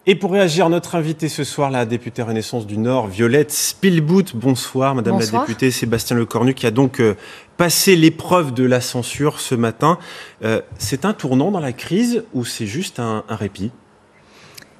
Et pour réagir, notre invitée ce soir, la députée Renaissance du Nord, Violette Spilbout. Bonsoir, Madame la députée. Sébastien Lecornu qui a donc passé l'épreuve de la censure ce matin. C'est un tournant dans la crise ou c'est juste un répit ?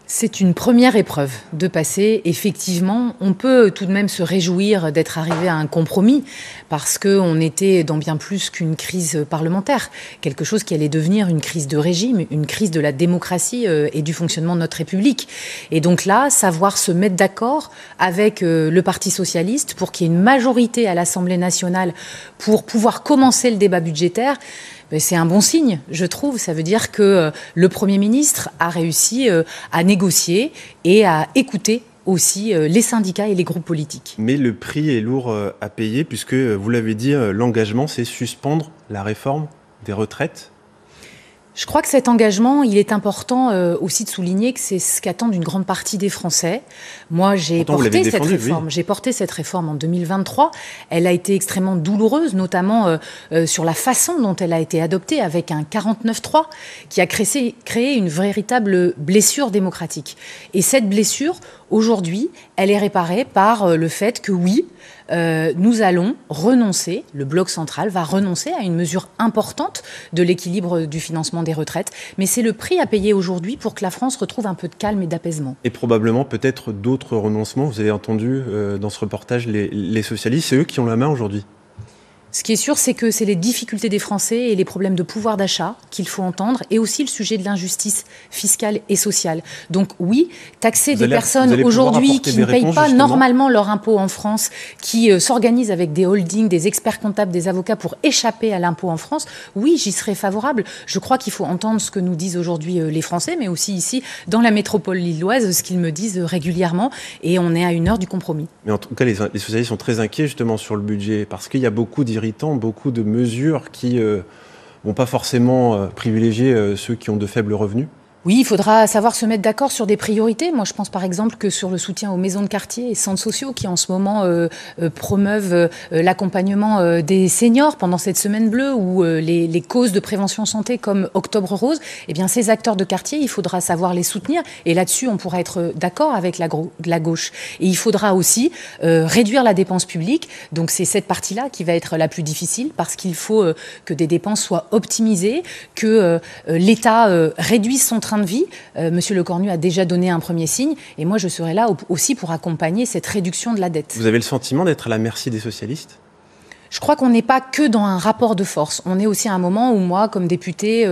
C'est une première épreuve de passer. Effectivement, on peut tout de même se réjouir d'être arrivé à un compromis parce qu'on était dans bien plus qu'une crise parlementaire, quelque chose qui allait devenir une crise de régime, une crise de la démocratie et du fonctionnement de notre République. Et donc là, savoir se mettre d'accord avec le Parti socialiste pour qu'il y ait une majorité à l'Assemblée nationale pour pouvoir commencer le débat budgétaire, c'est un bon signe, je trouve. Ça veut dire que le Premier ministre a réussi à négocier et à écouter aussi les syndicats et les groupes politiques. Mais le prix est lourd à payer puisque, vous l'avez dit, l'engagement, c'est suspendre la réforme des retraites. Je crois que cet engagement, il est important aussi de souligner que c'est ce qu'attendent une grande partie des Français. Moi, j'ai porté cette réforme. Oui. J'ai porté cette réforme en 2023. Elle a été extrêmement douloureuse, notamment sur la façon dont elle a été adoptée, avec un 49.3 qui a créé une véritable blessure démocratique. Et cette blessure, aujourd'hui, elle est réparée par le fait que oui, nous allons renoncer, le bloc central va renoncer à une mesure importante de l'équilibre du financement des retraites. Mais c'est le prix à payer aujourd'hui pour que la France retrouve un peu de calme et d'apaisement. Et probablement peut-être d'autres renoncements. Vous avez entendu dans ce reportage les socialistes, c'est eux qui ont la main aujourd'hui. Ce qui est sûr, c'est que c'est les difficultés des Français et les problèmes de pouvoir d'achat qu'il faut entendre, et aussi le sujet de l'injustice fiscale et sociale. Donc oui, taxer des personnes aujourd'hui qui ne payent pas normalement leur impôt en France, qui s'organisent avec des holdings, des experts comptables, des avocats pour échapper à l'impôt en France, oui, j'y serais favorable. Je crois qu'il faut entendre ce que nous disent aujourd'hui les Français, mais aussi ici, dans la métropole lilloise, ce qu'ils me disent régulièrement, et on est à une heure du compromis. Mais en tout cas, les socialistes sont très inquiets justement sur le budget, parce qu'il y a beaucoup beaucoup de mesures qui vont pas forcément privilégier ceux qui ont de faibles revenus. Oui, il faudra savoir se mettre d'accord sur des priorités. Moi, je pense par exemple que sur le soutien aux maisons de quartier et centres sociaux qui en ce moment promeuvent l'accompagnement des seniors pendant cette semaine bleue ou les causes de prévention santé comme Octobre Rose, eh bien ces acteurs de quartier, il faudra savoir les soutenir. Et là-dessus, on pourra être d'accord avec la gauche. Et il faudra aussi réduire la dépense publique. Donc c'est cette partie-là qui va être la plus difficile parce qu'il faut que des dépenses soient optimisées, que l'État réduise son train de vie. Monsieur Lecornu a déjà donné un premier signe et moi je serai là aussi pour accompagner cette réduction de la dette. Vous avez le sentiment d'être à la merci des socialistes ? Je crois qu'on n'est pas que dans un rapport de force. On est aussi à un moment où moi, comme députée,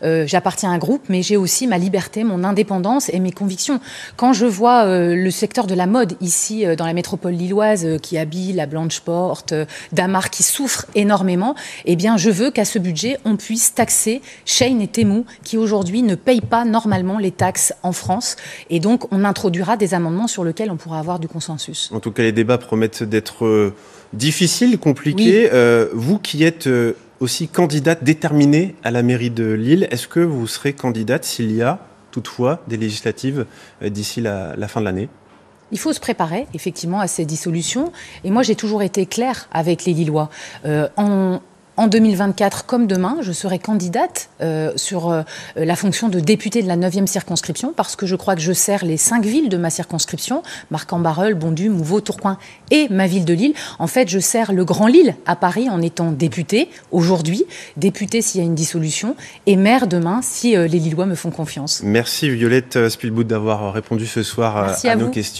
j'appartiens à un groupe, mais j'ai aussi ma liberté, mon indépendance et mes convictions. Quand je vois le secteur de la mode ici, dans la métropole lilloise, qui habille la Blanche Porte, Damar, qui souffre énormément, eh bien, je veux qu'à ce budget, on puisse taxer Shein et Temu, qui aujourd'hui ne payent pas normalement les taxes en France. Et donc, on introduira des amendements sur lesquels on pourra avoir du consensus. En tout cas, les débats promettent d'être difficiles, compliqués. Oui. Vous qui êtes aussi candidate déterminée à la mairie de Lille, est-ce que vous serez candidate s'il y a toutefois des législatives d'ici la fin de l'année ? Il faut se préparer effectivement à ces dissolutions. Et moi, j'ai toujours été claire avec les Lillois. En 2024, comme demain, je serai candidate sur la fonction de députée de la 9e circonscription parce que je crois que je sers les 5 villes de ma circonscription, Marcq-en-Barœul, Bondues, Mouveau, Tourcoing et ma ville de Lille. En fait, je sers le Grand Lille à Paris en étant députée aujourd'hui, députée s'il y a une dissolution et maire demain si les Lillois me font confiance. Merci Violette Spilbout d'avoir répondu ce soir à nos questions.